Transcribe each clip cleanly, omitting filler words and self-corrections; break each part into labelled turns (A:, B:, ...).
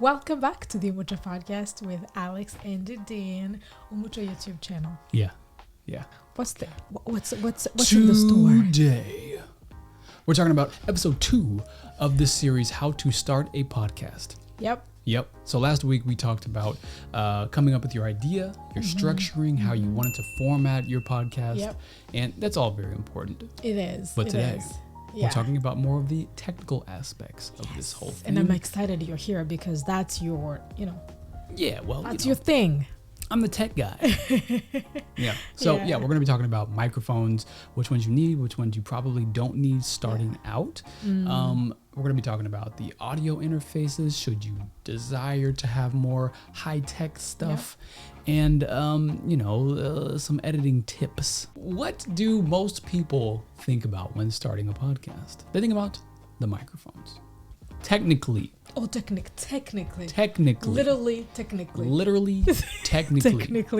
A: Welcome back to the Umucho podcast with Alex and Dydine, Umucho YouTube channel.
B: Yeah.
A: What's in the store?
B: Today, we're talking about episode 2 of this series, How to Start a Podcast.
A: Yep.
B: So last week we talked about coming up with your idea, your structuring, how you wanted to format your podcast.
A: Yep.
B: And that's all very important.
A: It is.
B: But today,
A: Yeah.
B: we're talking about more of the technical aspects of this whole thing.
A: And I'm excited you're here because that's your,
B: that's
A: your thing.
B: I'm the tech guy. So we're going to be talking about microphones, which ones you need, which ones you probably don't need starting out. We're going to be talking about the audio interfaces, should you desire to have more high-tech stuff, and some editing tips. What do most people think about when starting a podcast? They think about the microphones. Technically.
A: Oh, technically.
B: Literally, technically.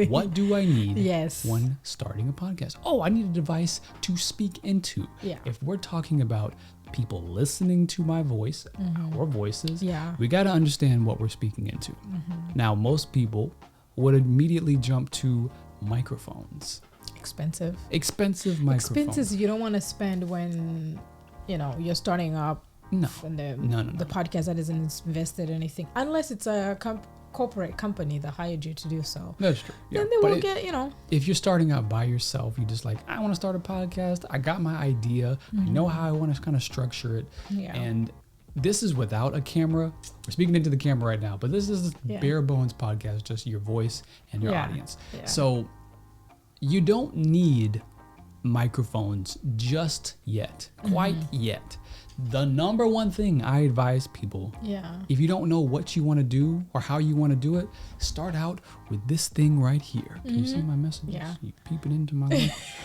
B: What do I need when starting a podcast? Oh, I need a device to speak into.
A: Yeah.
B: If we're talking about people listening to my voice, our voices, we got to understand what we're speaking into. Now, most people would immediately jump to microphones.
A: Expensive
B: microphones.
A: Expenses you don't want to spend when, you're starting up.
B: No.
A: The podcast that isn't invested in anything, unless it's a corporate company that hired you to do so.
B: That's true. Yeah.
A: Then they will get,
B: If you're starting out by yourself, you just I want to start a podcast. I got my idea. I know how I want to kind of structure it.
A: Yeah.
B: And this is without a camera. We're speaking into the camera right now, but this is bare bones podcast, just your voice and your audience. Yeah. So you don't need microphones just yet, quite yet. The number one thing I advise people, if you don't know what you want to do or how you want to do it, start out with this thing right here. Can you see my messages?
A: Yeah.
B: You peeping into my life?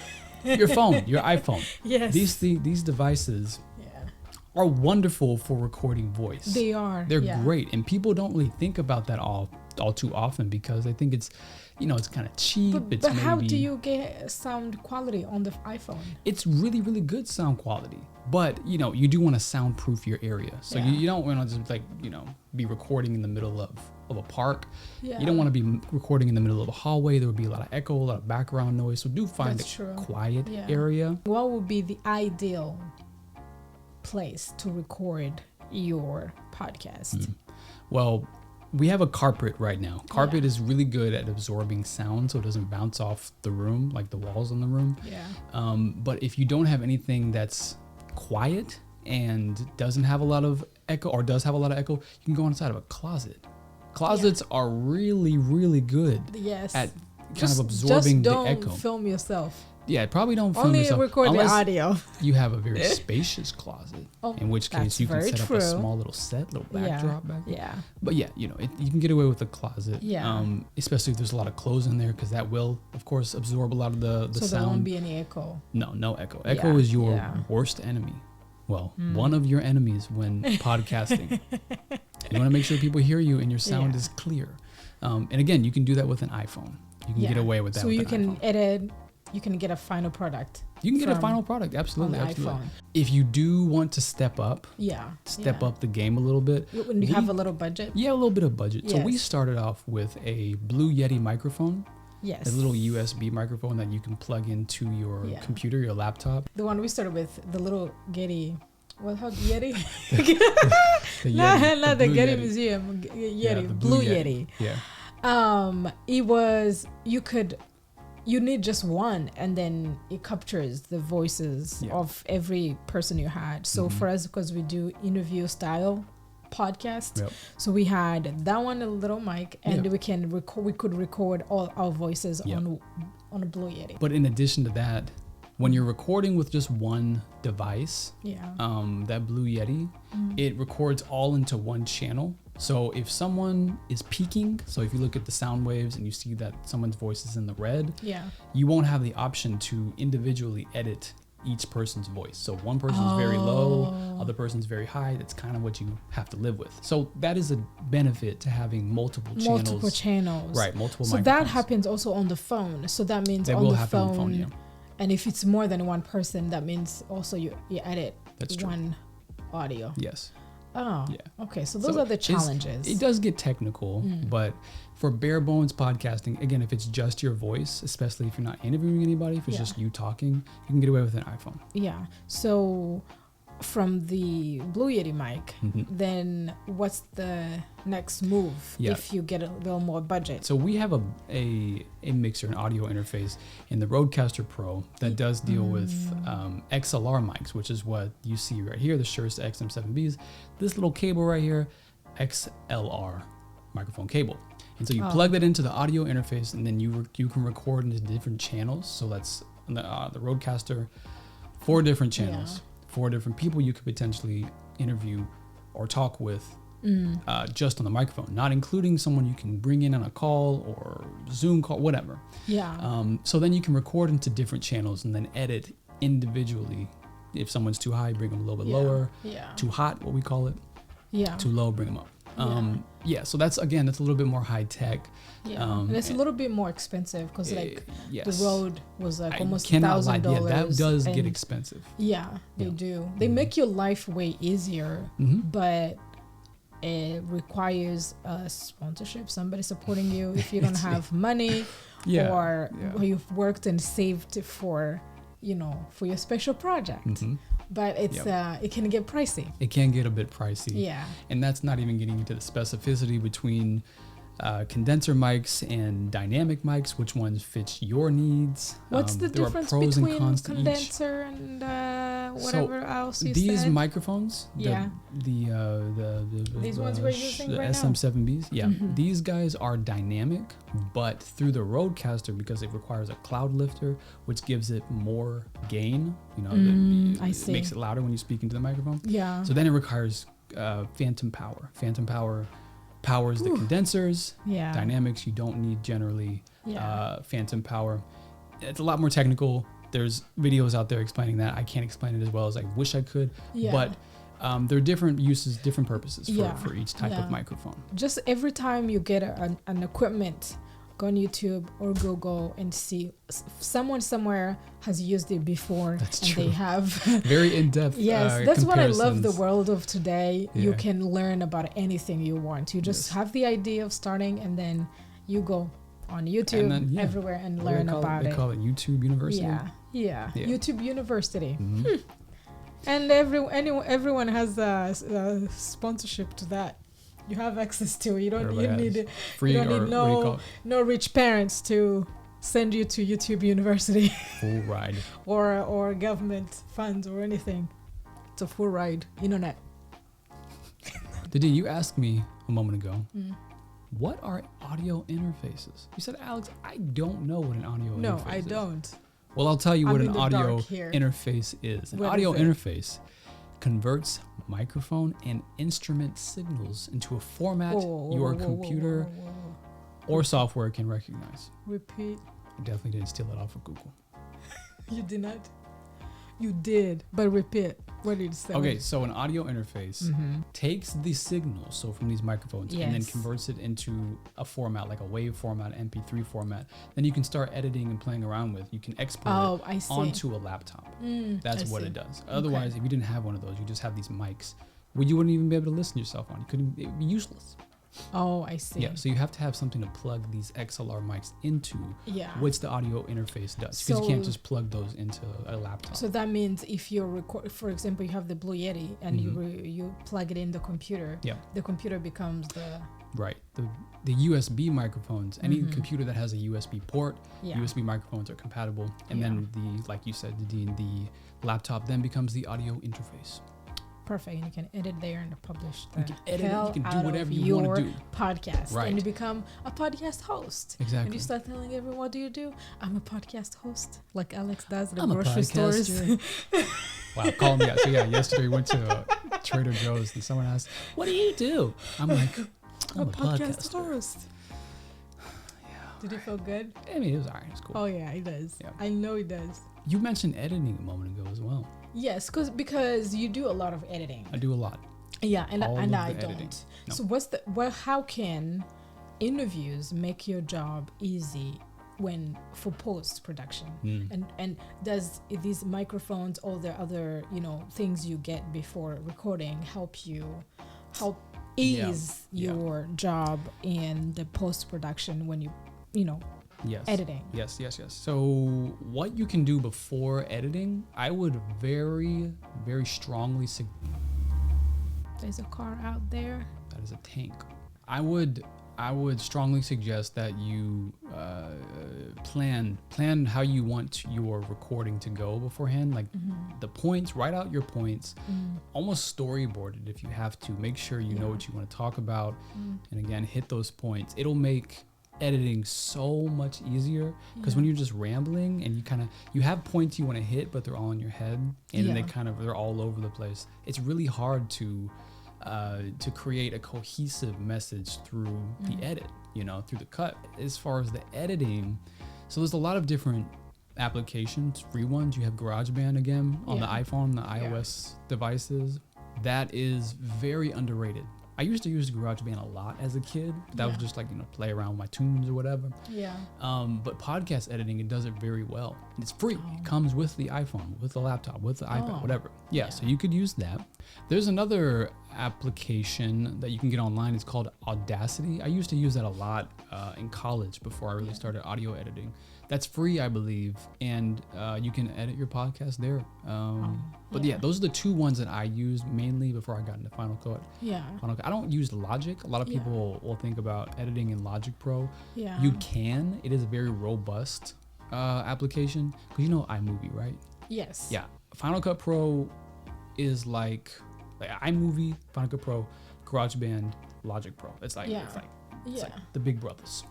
B: Your phone, your iPhone.
A: Yes.
B: These devices are wonderful for recording voice.
A: They are.
B: They're great. And people don't really think about that all too often because I think it's, it's kind of cheap.
A: But how do you get sound quality on the iPhone?
B: It's really, really good sound quality. But, you do want to soundproof your area. So you don't want to just be recording in the middle of a park. Yeah. You don't want to be recording in the middle of a hallway. There would be a lot of echo, a lot of background noise. So do find a quiet area.
A: What would be the ideal place to record your podcast?
B: Well, we have a carpet right now. Carpet is really good at absorbing sound so it doesn't bounce off the room, like the walls in the room.
A: Yeah.
B: But if you don't have anything that's quiet and doesn't have a lot of echo or does have a lot of echo, you can go inside of a closet. Closets are really, really good at kind of absorbing the echo.
A: Just don't film yourself.
B: Yeah, probably don't film yourself.
A: Only record the audio.
B: You have a very spacious closet, in which case you can set up a small little backdrop back there.
A: Yeah.
B: But you can get away with a closet.
A: Yeah.
B: Especially if there's a lot of clothes in there, because that will, of course, absorb a lot of the sound.
A: So there won't be any echo.
B: No echo. Echo is your worst enemy. Well, one of your enemies when podcasting. You want to make sure people hear you and your sound is clear. And again, you can do that with an iPhone. You can get away with that.
A: So
B: with
A: you
B: an
A: can
B: iPhone.
A: edit. You can get a final product.
B: You can get a final product, absolutely.
A: iPhone.
B: If you do want to step up the game a little bit.
A: When you have a little budget?
B: Yeah, a little bit of budget. Yes. So we started off with a Blue Yeti microphone.
A: Yes.
B: A little USB microphone that you can plug into your computer, your laptop.
A: The one we started with, the little Yeti. Well, how Yeti?
B: The Yeti.
A: Not the Getty Museum. Yeti.
B: The
A: Blue Yeti.
B: Yeah.
A: It was, you need just one, and then it captures the voices of every person you had. So for us, because we do interview style podcast, so we had that one, a little mic, and we could record all our voices on a Blue Yeti.
B: But in addition to that, when you're recording with just one device, that Blue Yeti, it records all into one channel. So if someone is peaking, so if you look at the sound waves and you see that someone's voice is in the red, you won't have the option to individually edit each person's voice. So one person's very low, other person's very high. That's kind of what you have to live with. So that is a benefit to having multiple channels. Right, multiple microphones.
A: So that happens also on the phone. So that means on the phone. And if it's more than one person, that means also you edit one audio.
B: Yes.
A: Oh, yeah. Okay. So those are the challenges.
B: It does get technical, but for bare bones podcasting, again, if it's just your voice, especially if you're not interviewing anybody, if it's just you talking, you can get away with an iPhone.
A: Yeah. So from the Blue Yeti mic, then what's the next move if you get a little more budget?
B: So we have a mixer, an audio interface in the Rodecaster Pro that does deal with XLR mics, which is what you see right here, the Shure XM7Bs. This little cable right here, XLR microphone cable. And so you plug that into the audio interface, and then you can record into different channels. So that's the Rodecaster, 4 different channels. 4 different people you could potentially interview or talk with just on the microphone, not including someone you can bring in on a call or Zoom call, whatever. Yeah. So then you can record into different channels and then edit individually. If someone's too high, bring them a little bit lower. Yeah. Too hot, what we call it. Yeah. Too low, bring them up. So that's a little bit more high tech.
A: Yeah, and it's a little bit more expensive because the Rode was like almost $1,000.
B: Yeah, that does get expensive.
A: Yeah, they do. They make your life way easier, but it requires a sponsorship, somebody supporting you if you don't have money, or you've worked and saved for your special project. But it's it can get pricey.
B: It can get a bit pricey.
A: Yeah.
B: And that's not even getting into the specificity between condenser mics and dynamic mics, which ones fits your needs.
A: What's the difference between condenser and whatever else you said?
B: These microphones, these
A: ones we're using right now,
B: the SM7Bs, these guys are dynamic, but through the Rodecaster, because it requires a cloud lifter, which gives it more gain. It makes it louder when you speak into the microphone. Yeah. So then it requires phantom power. Phantom power powers the condensers. Yeah. Dynamics, you don't need generally phantom power. It's a lot more technical. There's videos out there explaining that. I can't explain it as well as I wish I could. Yeah. But there are different uses, different purposes for each type of microphone.
A: Just every time you get an equipment, go on YouTube or Google and see someone somewhere has used it before.
B: That's
A: and
B: true.
A: They have
B: very in-depth.
A: Yes, that's what I love the world of today. Yeah. You can learn about anything you want. You just have the idea of starting, and then you go on YouTube then, everywhere and learn about it.
B: They call it YouTube University.
A: Yeah. YouTube University. And everyone has a sponsorship to that. You have access to it. You don't need no rich parents to send you to YouTube University.
B: Full ride.
A: or government funds or anything. It's a full ride. Internet.
B: Didine, you asked me a moment ago, what are audio interfaces? You said, Alex, I don't know what an audio interface is.
A: No, I don't.
B: Well, I'll tell you what an audio interface is. An audio interface converts microphone and instrument signals into a format your computer or software can recognize.
A: Repeat.
B: I definitely didn't steal it off of Google.
A: You did not? You did, but repeat. What did you say?
B: Okay, so an audio interface takes the signal, so from these microphones, and then converts it into a format, like a WAV format, MP3 format. Then you can start editing and playing around with. You can export it onto a laptop. That's what it does. Otherwise, if you didn't have one of those, you just have these mics, well, you wouldn't even be able to listen to yourself on. It would be useless.
A: Oh, I see.
B: Yeah, so you have to have something to plug these XLR mics into, which the audio interface does, because you can't just plug those into a laptop.
A: So that means if you're for example, you have the Blue Yeti and you plug it in the computer, the computer becomes the...
B: Right. The USB microphones, any computer that has a USB port, USB microphones are compatible. And then like you said, the laptop then becomes the audio interface.
A: Perfect. And you can edit there and publish the
B: you can do whatever you want to do.
A: Podcast.
B: Right.
A: And you become a podcast host.
B: Exactly.
A: And you start telling everyone, what do you do? I'm a podcast host, like Alex does at the grocery stores.
B: Wow, call me out. So yesterday we went to Trader Joe's and someone asked, what do you do? I'm like, I'm a podcast host.
A: Did it feel good?
B: I mean, it was all right. It was cool.
A: Oh, yeah, it does. Yeah. I know it does.
B: You mentioned editing a moment ago as well.
A: Yes, because you do a lot of editing.
B: I do a lot.
A: Yeah, and I don't. No. So how can interviews make your job easy for post production? And does these microphones, all the other things you get before recording help you help ease your job in the post-production when editing.
B: Yes. So what you can do before editing, I would very, very strongly suggest.
A: There's a car out there.
B: That is a tank. I would strongly suggest that you plan how you want your recording to go beforehand. Like the points, write out your points, almost storyboard it if you have to. Make sure you know what you want to talk about, and again, hit those points. It'll make editing so much easier because when you're just rambling and you have points you want to hit, but they're all in your head and they're all over the place. It's really hard to create a cohesive message through the edit, through the cut. As far as the editing, so there's a lot of different applications, free ones. You have GarageBand again on the iPhone, the iOS devices. That is very underrated. I used to use GarageBand a lot as a kid. That was just like, play around with my tunes or whatever.
A: Yeah.
B: But podcast editing, it does it very well. It's free. It comes with the iPhone, with the laptop, with the iPad, whatever. Yeah, so you could use that. There's another application that you can get online. It's called Audacity. I used to use that a lot in college before I really started audio editing. That's free, I believe, and you can edit your podcast there. But those are the two ones that I used mainly before I got into Final Cut. I don't use Logic. A lot of people will think about editing in Logic Pro. You can. It is a very robust application because you know iMovie, right?
A: Yes.
B: Yeah. Final Cut Pro is like iMovie, Final Cut Pro, GarageBand, Logic Pro. It's like the big brothers.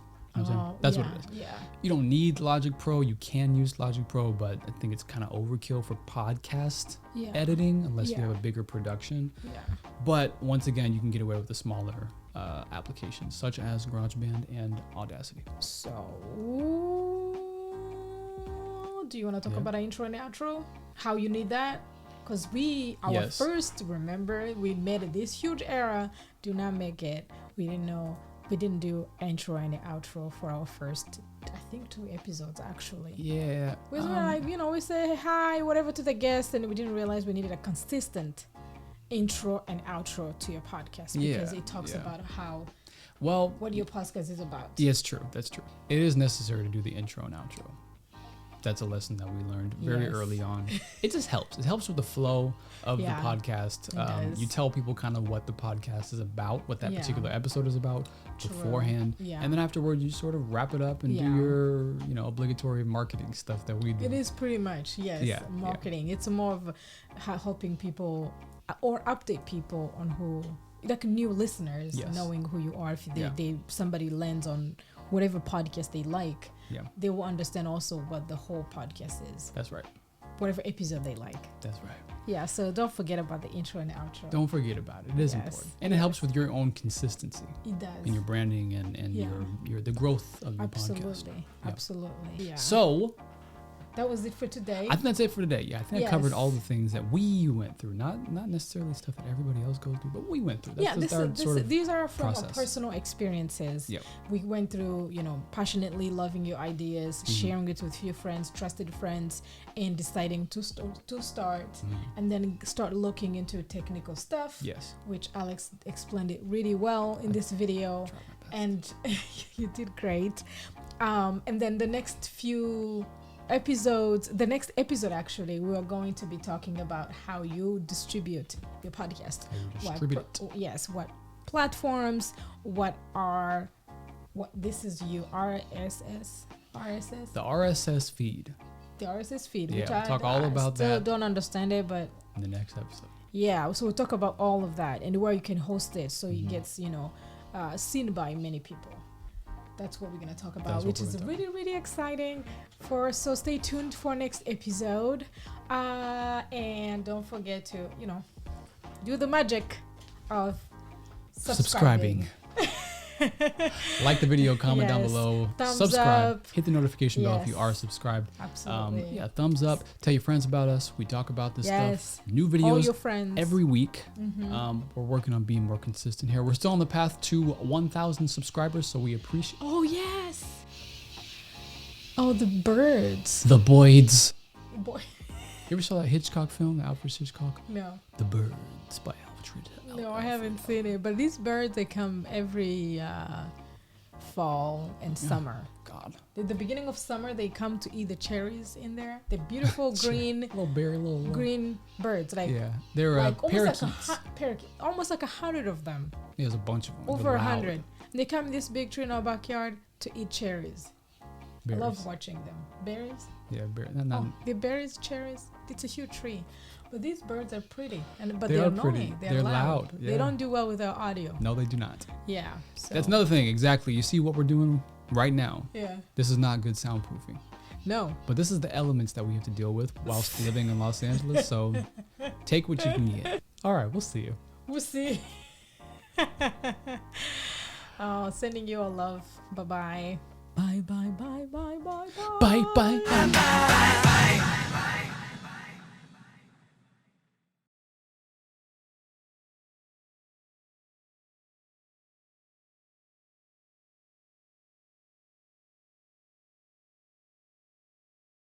B: That's what it is.
A: Yeah.
B: You don't need Logic Pro. You can use Logic Pro, but I think it's kind of overkill for podcast editing unless you have a bigger production.
A: Yeah.
B: But once again, you can get away with the smaller applications such as GarageBand and Audacity.
A: So, do you want to talk about an intro and outro? How you need that? Because first, remember, we made this huge error. Do not make it. We didn't know. We didn't do intro and outro for our first, I think, 2 episodes actually.
B: Yeah.
A: We were we say hi, whatever to the guest, and we didn't realize we needed a consistent intro and outro to your podcast because it talks about what your podcast is about.
B: Yeah, it's true. That's true. It is necessary to do the intro and outro. That's a lesson that we learned very early on. It just helps. It helps with the flow of the podcast. You tell people kind of what the podcast is about, what that particular episode is about beforehand. Yeah. And then afterward, you sort of wrap it up and do your, obligatory marketing stuff that we do.
A: It is pretty much, marketing. It's more of helping people or update people on who, like new listeners, knowing who you are. If somebody lands on whatever podcast they like, they will understand also what the whole podcast is.
B: That's right.
A: Whatever episode they like.
B: That's right.
A: Yeah, so don't forget about the intro and outro.
B: Don't forget about it. It is important. And it helps with your own consistency.
A: It does.
B: In your branding and your the growth of your podcast.
A: Absolutely. Yeah.
B: So
A: that was it for today.
B: I think that's it for today. Yeah, I think I covered all the things that we went through. Not necessarily stuff that everybody else goes through, but we went through.
A: These are from our personal experiences.
B: Yep.
A: We went through, passionately loving your ideas, sharing it with few friends, trusted friends, and deciding to start, and then start looking into technical stuff.
B: Yes.
A: Which Alex explained it really well in this video, and you did great. And then the next episode actually, we are going to be talking about how you distribute your podcast. What platforms, this is RSS?
B: The RSS feed.
A: The RSS feed.
B: Yeah, we'll talk all about that.
A: I still don't understand it, but
B: in the next episode.
A: Yeah, so we'll talk about all of that and where you can host it so it gets, seen by many people. That's what we're going to talk about, which is really, really exciting. So stay tuned for next episode. And don't forget to, do the magic of subscribing.
B: Like the video, comment down below, subscribe, hit the notification bell if you are subscribed.
A: Absolutely.
B: Thumbs up. Tell your friends about us. We talk about this stuff. New videos
A: all your friends.
B: Every week. We're working on being more consistent here. We're still on the path to 1,000 subscribers, so we appreciate.
A: Oh yes. Oh, the birds.
B: The Boyds. You ever saw that Hitchcock film, the Alfred Hitchcock?
A: No.
B: The Birds by Alfred putrid.
A: No, I haven't seen it. But these birds, they come every fall and summer.
B: God.
A: At the beginning of summer, they come to eat the cherries in there. The beautiful green, green birds. Like,
B: they're
A: like
B: parakeets.
A: Almost like 100 of them.
B: There's a bunch of them.
A: Over 100. They come in this big tree in our backyard to eat cherries.
B: Berries.
A: I love watching them. Berries?
B: Yeah, berries.
A: The berries, cherries. It's a huge tree. But these birds are pretty, but
B: they
A: they're
B: are
A: annoying.
B: pretty.
A: They're
B: loud. Yeah.
A: They don't do well with our audio.
B: No, they do not.
A: Yeah. So.
B: That's another thing. Exactly. You see what we're doing right now.
A: Yeah.
B: This is not good soundproofing.
A: No.
B: But this is the elements that we have to deal with whilst living in Los Angeles. So take what you can get. All right. We'll see you.
A: We'll see. Sending you a love. Bye-bye. Bye, bye, bye, bye, bye, bye.
B: Bye, bye, bye, bye, bye, bye.